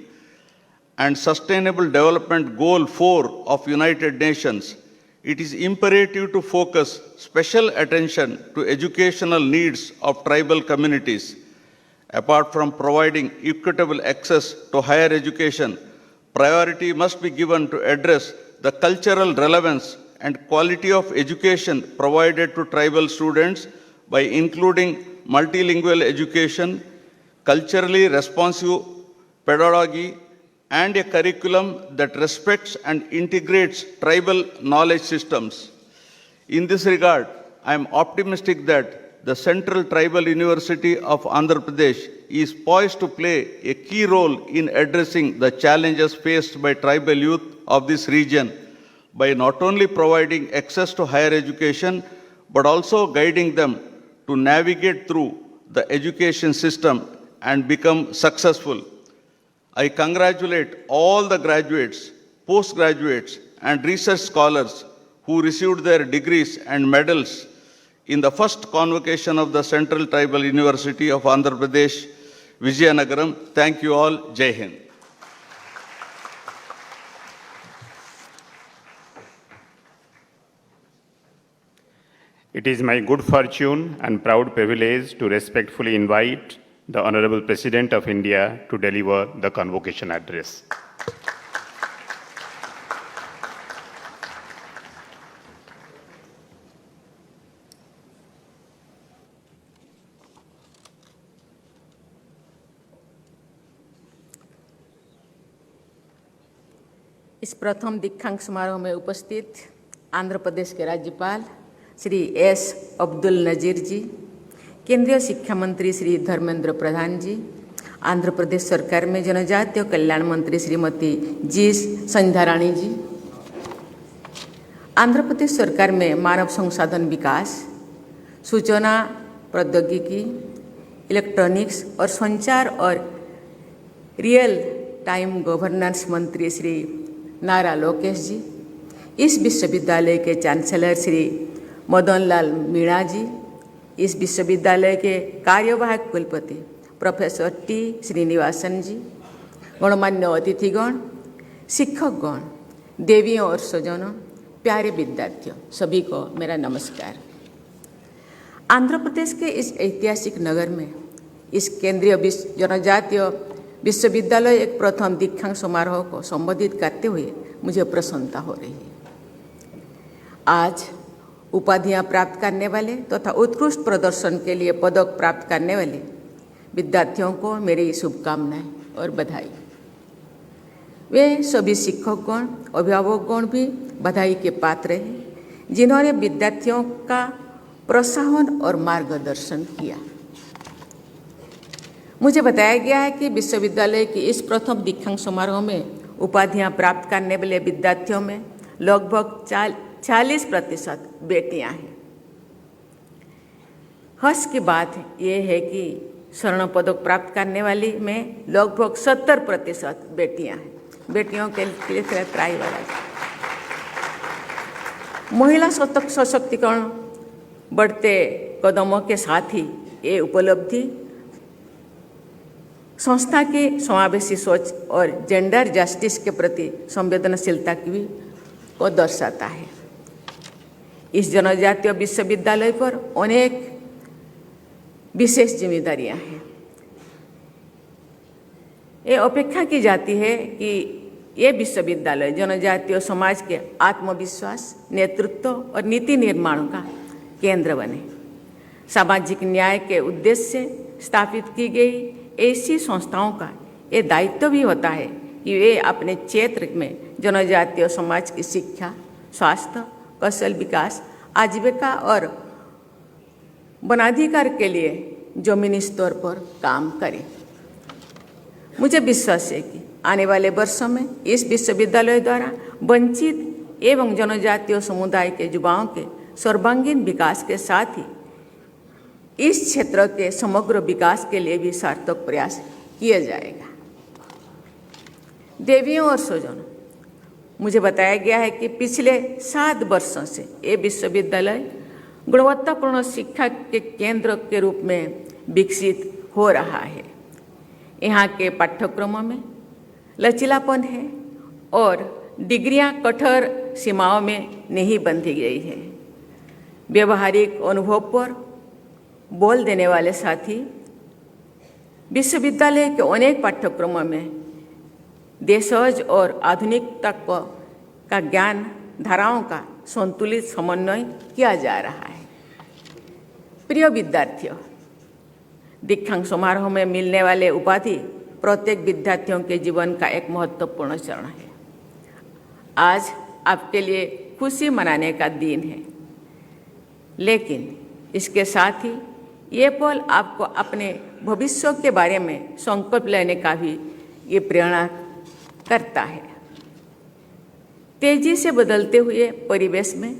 and Sustainable Development Goal 4 of United Nations, it is imperative to focus special attention to educational needs of tribal communities. Apart from providing equitable access to higher education, priority must be given to address the cultural relevance and quality of education provided to tribal students by including multilingual education, culturally responsive pedagogy, and a curriculum that respects and integrates tribal knowledge systems. In this regard, I am optimistic that the Central Tribal University of Andhra Pradesh is poised to play a key role in addressing the challenges faced by tribal youth of this region by not only providing access to higher education, but also guiding them to navigate through the education system and become successful. I congratulate all the graduates, postgraduates, and research scholars who received their degrees and medals in the first convocation of the Central Tribal University of Andhra Pradesh, Vizianagaram. Thank you all. Jai Hind. It is my good fortune and proud privilege to respectfully invite the Honorable President of India to deliver the convocation address. इस प्रथम दीक्षांत समारोह में उपस्थित आंध्र प्रदेश के राज्यपाल Shri S Abdul Nazeer जी, केंद्रीय शिक्षा मंत्री श्री धर्मेंद्र प्रधान जी, आंध्र प्रदेश सरकार में जनजातीय कल्याण मंत्री श्रीमती जी संध्या रानी जी, आंध्र प्रदेश सरकार में मानव संसाधन विकास, सूचना प्रौद्योगिकी, इलेक्ट्रॉनिक्स और संचार और रियल टाइम गवर्नेंस मंत्री श्री नारा लोकेश जी, इस विश्वविद्यालय के चांसलर श्री मदन लाल मीणा जी, इस विश्वविद्यालय के कार्यवाहक कुलपति प्रोफेसर टी श्रीनिवासन जी, गणमान्य अतिथिगण, शिक्षकगण, देवियों और स्वजनों, प्यारे विद्यार्थियों, सभी को मेरा नमस्कार। आंध्र प्रदेश के इस ऐतिहासिक नगर में इस केंद्रीय जनजातीय विश्वविद्यालय एक प्रथम दीक्षांत समारोह को संबोधित करते हुए मुझे प्रसन्नता हो रही है। आज उपाधियां प्राप्त करने वाले तथा उत्कृष्ट प्रदर्शन के लिए पदक प्राप्त करने वाले विद्यार्थियों को मेरी शुभकामनाएं और बधाई। वे सभी शिक्षकगण, अभिभावकगण भी बधाई के पात्र हैं जिन्होंने विद्यार्थियों का प्रोत्साहन और मार्गदर्शन किया। मुझे बताया गया है कि विश्वविद्यालय के इस प्रथम दीक्षांत समारोह में उपाधियां प्राप्त करने वाले विद्यार्थियों में लगभग 40% बेटियां हैं। हर्ष की बात यह है कि स्वर्ण पदक प्राप्त करने वाली में लगभग 70% बेटियां हैं। बेटियों के लिए त्राई वाला महिला सशक्तिकरण बढ़ते कदमों के साथ ही ये उपलब्धि संस्था की समावेशी सोच और जेंडर जस्टिस के प्रति संवेदनशीलता की भी को दर्शाता है। इस जनजातीय विश्वविद्यालय पर अनेक विशेष जिम्मेदारियां हैं। ये अपेक्षा की जाती है कि ये विश्वविद्यालय जनजातीय समाज के आत्मविश्वास, नेतृत्व और नीति निर्माण का केंद्र बने। सामाजिक न्याय के उद्देश्य से स्थापित की गई ऐसी संस्थाओं का ये दायित्व भी होता है कि वे अपने क्षेत्र में जनजातीय समाज की शिक्षा, स्वास्थ्य, कौशल विकास, आजीविका और वनाधिकार के लिए जमीनी स्तर पर काम करें। मुझे विश्वास है कि आने वाले वर्षों में इस विश्वविद्यालय द्वारा वंचित एवं जनजातीय समुदाय के युवाओं के सर्वांगीण विकास के साथ ही इस क्षेत्र के समग्र विकास के लिए भी सार्थक प्रयास किया जाएगा। देवियों और स्वजनों, मुझे बताया गया है कि पिछले 7 वर्षों से ये विश्वविद्यालय गुणवत्तापूर्ण शिक्षा के केंद्र के रूप में विकसित हो रहा है। यहाँ के पाठ्यक्रमों में लचीलापन है और डिग्रियां कठोर सीमाओं में नहीं बंधी गई है। व्यवहारिक अनुभव पर बोल देने वाले साथी विश्वविद्यालय के अनेक पाठ्यक्रमों में देशज और आधुनिकता का ज्ञान धाराओं का संतुलित समन्वय किया जा रहा है। प्रिय विद्यार्थियों, दीक्षांत समारोह में मिलने वाले उपाधि प्रत्येक विद्यार्थियों के जीवन का एक महत्वपूर्ण चरण है। आज आपके लिए खुशी मनाने का दिन है, लेकिन इसके साथ ही ये पल आपको अपने भविष्य के बारे में संकल्प लेने का भी ये प्रेरणा करता है। तेजी से बदलते हुए परिवेश में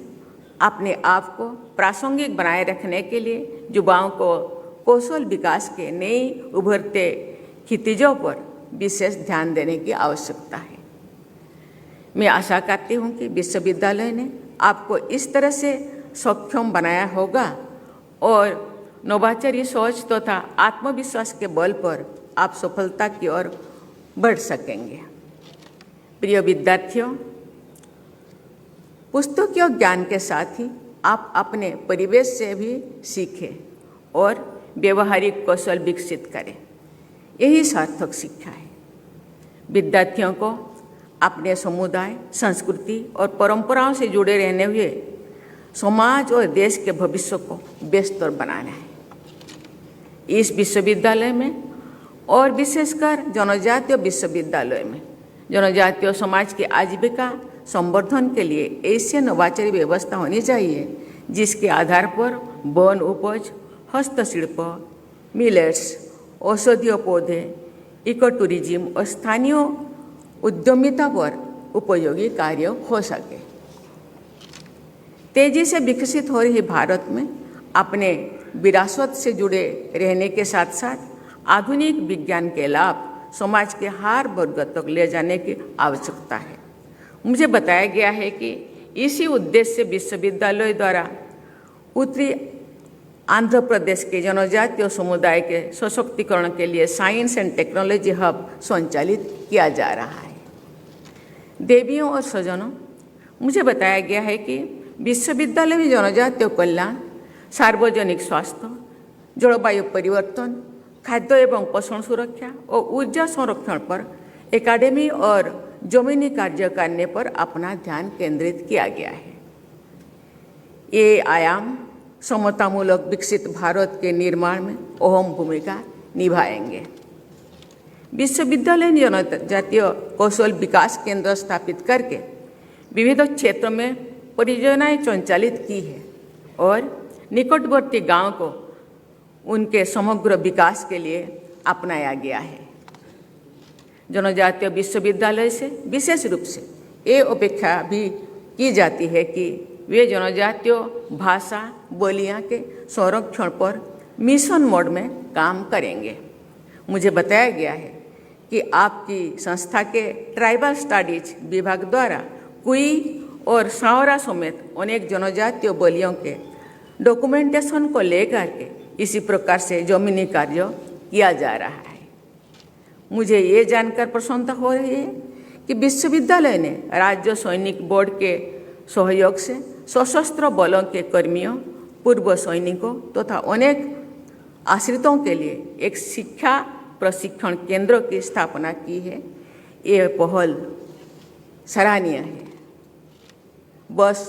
अपने आप को प्रासंगिक बनाए रखने के लिए युवाओं को कौशल विकास के नई उभरते क्षितिजों पर विशेष ध्यान देने की आवश्यकता है। मैं आशा करती हूँ कि विश्वविद्यालय ने आपको इस तरह से सक्षम बनाया होगा और नवाचारी सोच तथा आत्मविश्वास के बल पर आप सफलता की ओर बढ़ सकेंगे। प्रिय विद्यार्थियों, पुस्तकीय ज्ञान के साथ ही आप अपने परिवेश से भी सीखें और व्यवहारिक कौशल विकसित करें। यही सार्थक शिक्षा है। विद्यार्थियों को अपने समुदाय, संस्कृति और परंपराओं से जुड़े रहने हुए समाज और देश के भविष्य को बेहतर बनाना है। इस विश्वविद्यालय में और विशेषकर जनजातीय विश्वविद्यालय में जनजातीय समाज की आजीविका संवर्धन के लिए ऐसी नवाचारी व्यवस्था होनी चाहिए जिसके आधार पर वन उपज, हस्तशिल्प, मिलेट्स, औषधीय पौधे, इको टूरिज्म और स्थानीय उद्यमिता पर उपयोगी कार्य हो सके। तेजी से विकसित हो रही भारत में अपने विरासत से जुड़े रहने के साथ साथ आधुनिक विज्ञान के लाभ समाज के हर वर्ग तक ले जाने की आवश्यकता है। मुझे बताया गया है कि इसी उद्देश्य से विश्वविद्यालय द्वारा उत्तरी आंध्र प्रदेश के जनजातीय समुदाय के सशक्तिकरण के लिए साइंस एंड टेक्नोलॉजी हब संचालित किया जा रहा है। देवियों और स्वजनों, मुझे बताया गया है कि विश्वविद्यालय में जनजातीय कल्याण, सार्वजनिक स्वास्थ्य, जलवायु परिवर्तन, खाद्य एवं पोषण सुरक्षा और ऊर्जा संरक्षण पर एकेडमी और जमीनी कार्य करने पर अपना ध्यान केंद्रित किया गया है। ये आयाम समतामूलक विकसित भारत के निर्माण में अहम भूमिका निभाएंगे। विश्वविद्यालय ने जनजातीय कौशल विकास केंद्र स्थापित करके विविध क्षेत्रों में परियोजनाएं संचालित की है और निकटवर्ती गांव को उनके समग्र विकास के लिए अपनाया गया है। जनजातीय विश्वविद्यालय से विशेष रूप से ये अपेक्षा भी की जाती है कि वे जनजातीय भाषा बोलियां के संरक्षण पर मिशन मोड में काम करेंगे। मुझे बताया गया है कि आपकी संस्था के ट्राइबल स्टडीज विभाग द्वारा कुई और सावरा समेत अनेक जनजातीय बोलियों के डॉक्यूमेंटेशन को लेकर के इसी प्रकार से जमीनी कार्य किया जा रहा है। मुझे ये जानकर प्रसन्नता हो रही है कि विश्वविद्यालय ने राज्य सैनिक बोर्ड के सहयोग से सशस्त्र बलों के कर्मियों, पूर्व सैनिकों तथा अनेक आश्रितों के लिए एक शिक्षा प्रशिक्षण केंद्र की स्थापना की है। ये पहल सराहनीय है। बस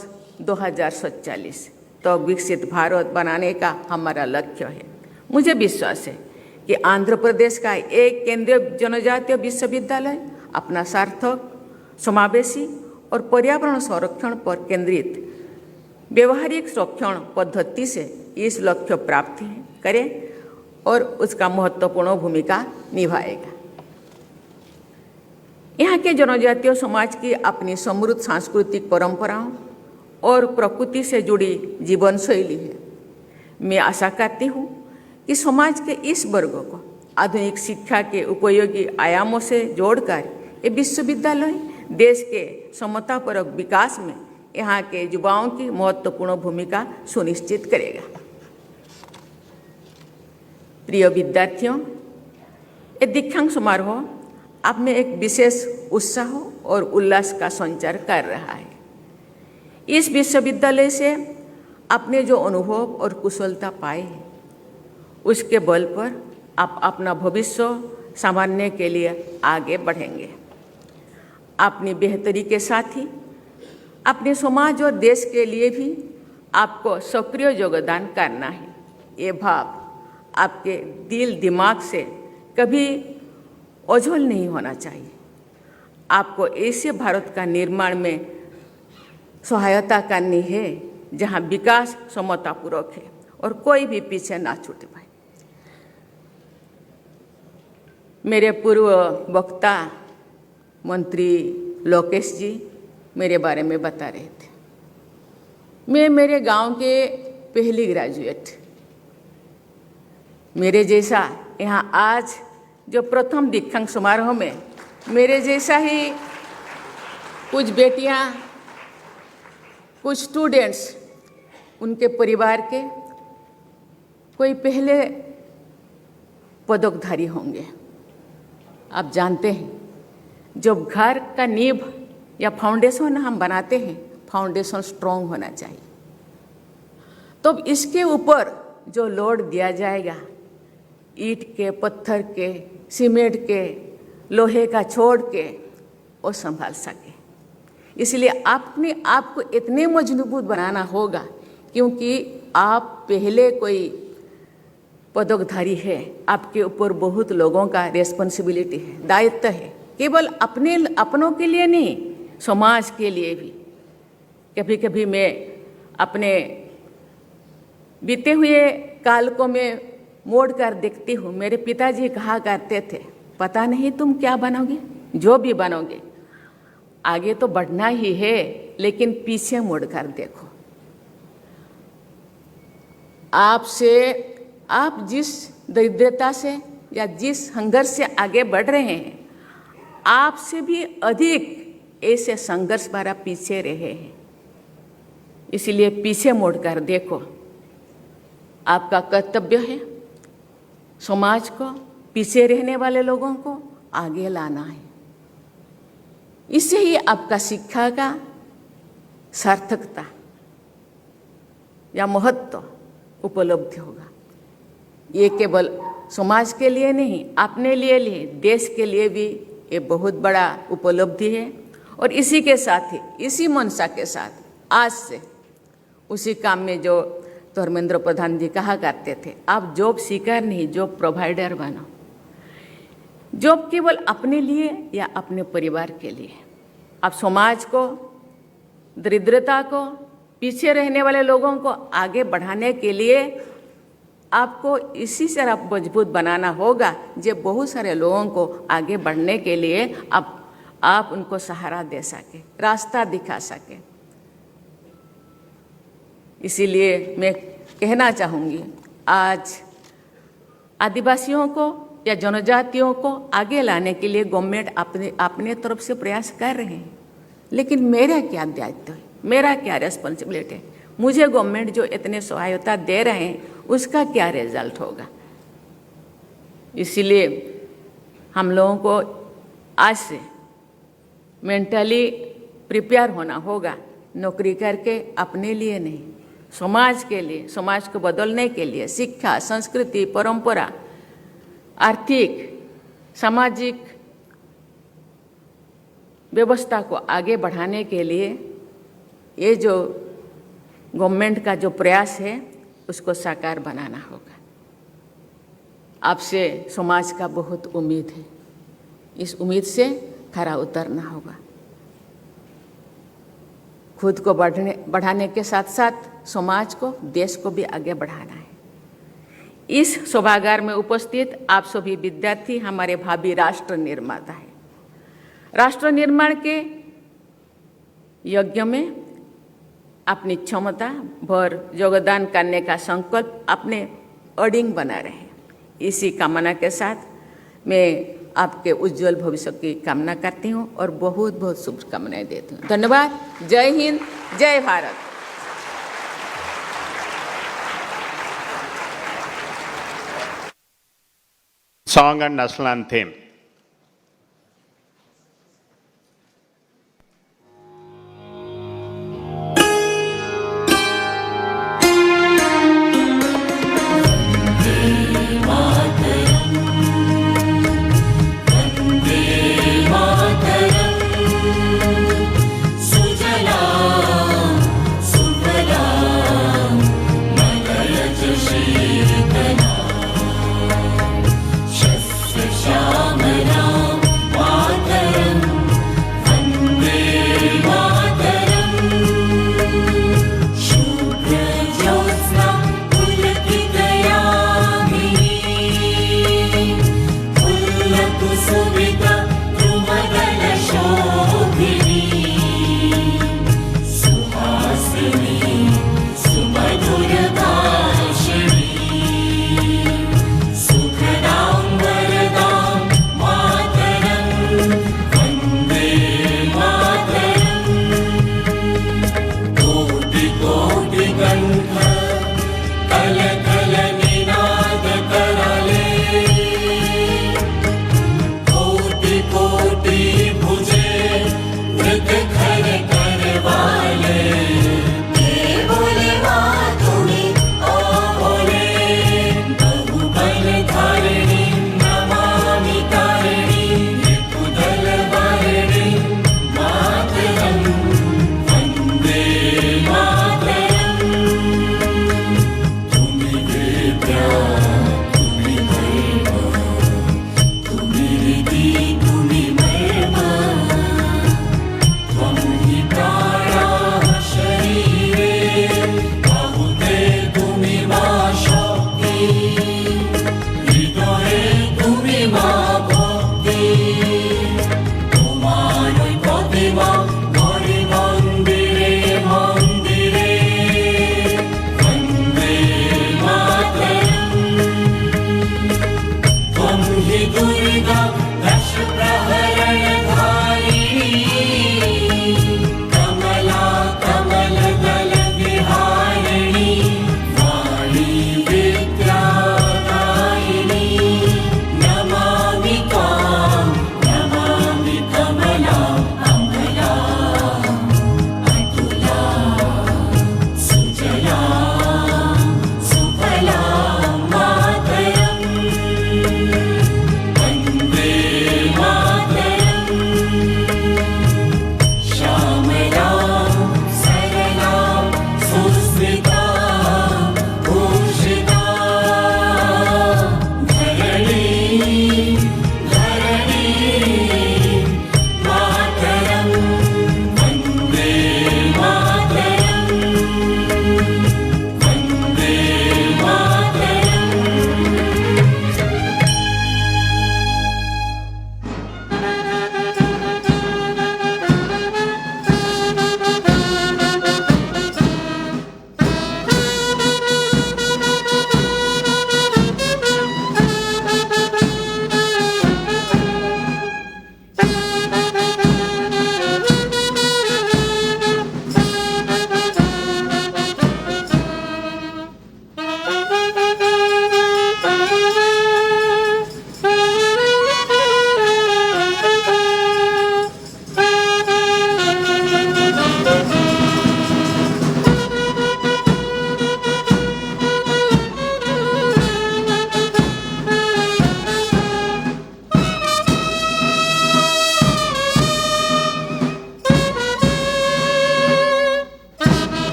2047 तो विकसित भारत बनाने का हमारा लक्ष्य है। मुझे विश्वास है कि आंध्र प्रदेश का एक केंद्रीय जनजातीय विश्वविद्यालय अपना सार्थक, समावेशी और पर्यावरण संरक्षण पर केंद्रित व्यवहारिक संरक्षण पद्धति से इस लक्ष्य प्राप्त करे और उसका महत्वपूर्ण भूमिका निभाएगा। यहाँ के जनजातीय समाज की अपनी समृद्ध सांस्कृतिक परंपराओं और प्रकृति से जुड़ी जीवन शैली है। मैं आशा करती हूँ कि समाज के इस वर्ग को आधुनिक शिक्षा के उपयोगी आयामों से जोड़कर ये विश्वविद्यालय देश के समतापरक विकास में यहाँ के युवाओं की महत्वपूर्ण भूमिका सुनिश्चित करेगा। प्रिय विद्यार्थियों, ये दीक्षांत समारोह आप में एक विशेष उत्साह और उल्लास का संचार कर रहा है। इस विश्वविद्यालय से आपने जो अनुभव और कुशलता पाए हैं, उसके बल पर आप अपना भविष्य संभालने के लिए आगे बढ़ेंगे। अपनी बेहतरी के साथ ही अपने समाज और देश के लिए भी आपको सक्रिय योगदान करना है। ये भाव आपके दिल दिमाग से कभी ओझल नहीं होना चाहिए। आपको ऐसे भारत का निर्माण में सहायता करनी है जहां विकास समतापूर्वक है और कोई भी पीछे ना छूट पाए। मेरे पूर्व वक्ता मंत्री लोकेश जी मेरे बारे में बता रहे थे। मैं मेरे गांव के पहली ग्रेजुएट, मेरे जैसा यहाँ आज जो प्रथम दीक्षांत समारोह में मेरे जैसा ही कुछ बेटियाँ, कुछ स्टूडेंट्स, उनके परिवार के कोई पहले पदकधारी होंगे। आप जानते हैं, जब घर का नींव या फाउंडेशन हम बनाते हैं, फाउंडेशन स्ट्रॉन्ग होना चाहिए। तो इसके ऊपर जो लोड दिया जाएगा, ईंट के, पत्थर के, सीमेंट के, लोहे का छोड़ के, वो संभाल सके। इसलिए अपने आप को इतने मजबूत बनाना होगा, क्योंकि आप पहले कोई पदकधारी है। आपके ऊपर बहुत लोगों का रिस्पॉन्सिबिलिटी है, दायित्व है, केवल अपनों के लिए नहीं, समाज के लिए भी। कभी कभी मैं अपने बीते हुए काल को मैं मोड़ कर देखती हूँ। मेरे पिताजी कहा करते थे, पता नहीं तुम क्या बनोगे, जो भी बनोगे आगे तो बढ़ना ही है, लेकिन पीछे मुड़ कर देखो। आप जिस दरिद्रता से या जिस संघर्ष से आगे बढ़ रहे हैं, आपसे भी अधिक ऐसे संघर्ष भरा पीछे रहे हैं। इसलिए पीछे मुड़कर देखो। आपका कर्तव्य है समाज को, पीछे रहने वाले लोगों को आगे लाना है। इससे ही आपका शिक्षा का सार्थकता या महत्व उपलब्ध होगा। ये केवल समाज के लिए नहीं, अपने लिए देश के लिए भी ये बहुत बड़ा उपलब्धि है। और इसी के साथ ही, इसी मनसा के साथ आज से उसी काम में जो धर्मेंद्र प्रधान जी कहा करते थे, आप जॉब सीकर नहीं जॉब प्रोवाइडर बनो। जॉब केवल अपने लिए या अपने परिवार के लिए, आप समाज को, दरिद्रता को, पीछे रहने वाले लोगों को आगे बढ़ाने के लिए आपको इसी से आप मजबूत बनाना होगा, जो बहुत सारे लोगों को आगे बढ़ने के लिए आप उनको सहारा दे सके, रास्ता दिखा सके। इसीलिए मैं कहना चाहूँगी, आज आदिवासियों को या जनजातियों को आगे लाने के लिए गवर्नमेंट अपने तरफ से प्रयास कर रहे हैं, लेकिन मेरा क्या दायित्व है, मेरा क्या रिस्पॉन्सिबिलिटी है? मुझे गवर्नमेंट जो इतने सहायता दे रहे हैं उसका क्या रिजल्ट होगा? इसीलिए हम लोगों को आज से मेंटली प्रिपेयर होना होगा, नौकरी करके अपने लिए नहीं, समाज के लिए, समाज को बदलने के लिए, शिक्षा, संस्कृति, परंपरा, आर्थिक, सामाजिक व्यवस्था को आगे बढ़ाने के लिए ये जो गवर्नमेंट का जो प्रयास है उसको साकार बनाना होगा। आपसे समाज का बहुत उम्मीद है, इस उम्मीद से खरा उतरना होगा। खुद को बढ़ाने के साथ साथ समाज को, देश को भी आगे बढ़ाना है। इस सभागार में उपस्थित आप सभी विद्यार्थी हमारे भावी राष्ट्र निर्माता है। राष्ट्र निर्माण के यज्ञ में अपनी क्षमता भर योगदान करने का संकल्प अपने अडिंग बना रहे। इसी कामना के साथ मैं आपके उज्जवल भविष्य की कामना करती हूँ और बहुत बहुत शुभकामनाएं देती हूँ। धन्यवाद। जय हिंद, जय Bharat. Song and national anthem. Shyam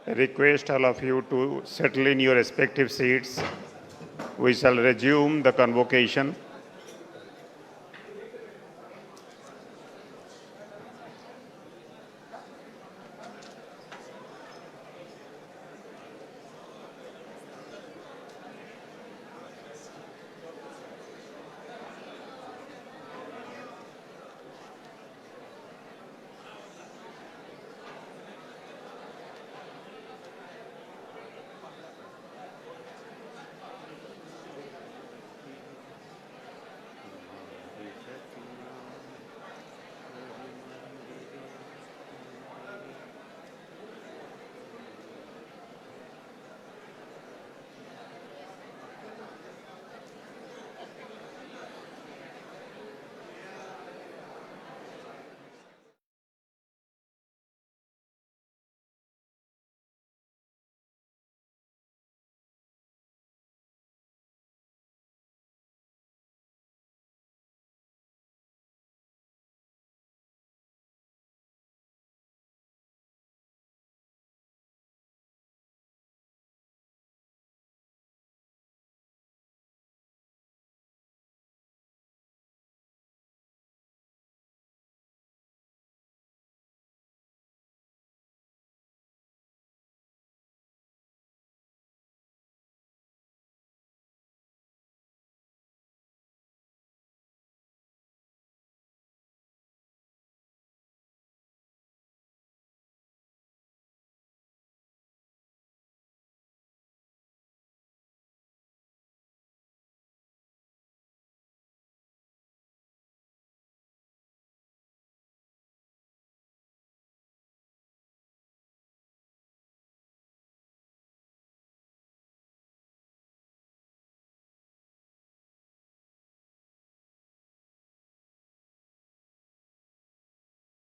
I request all of you to settle in your respective seats. We shall resume the convocation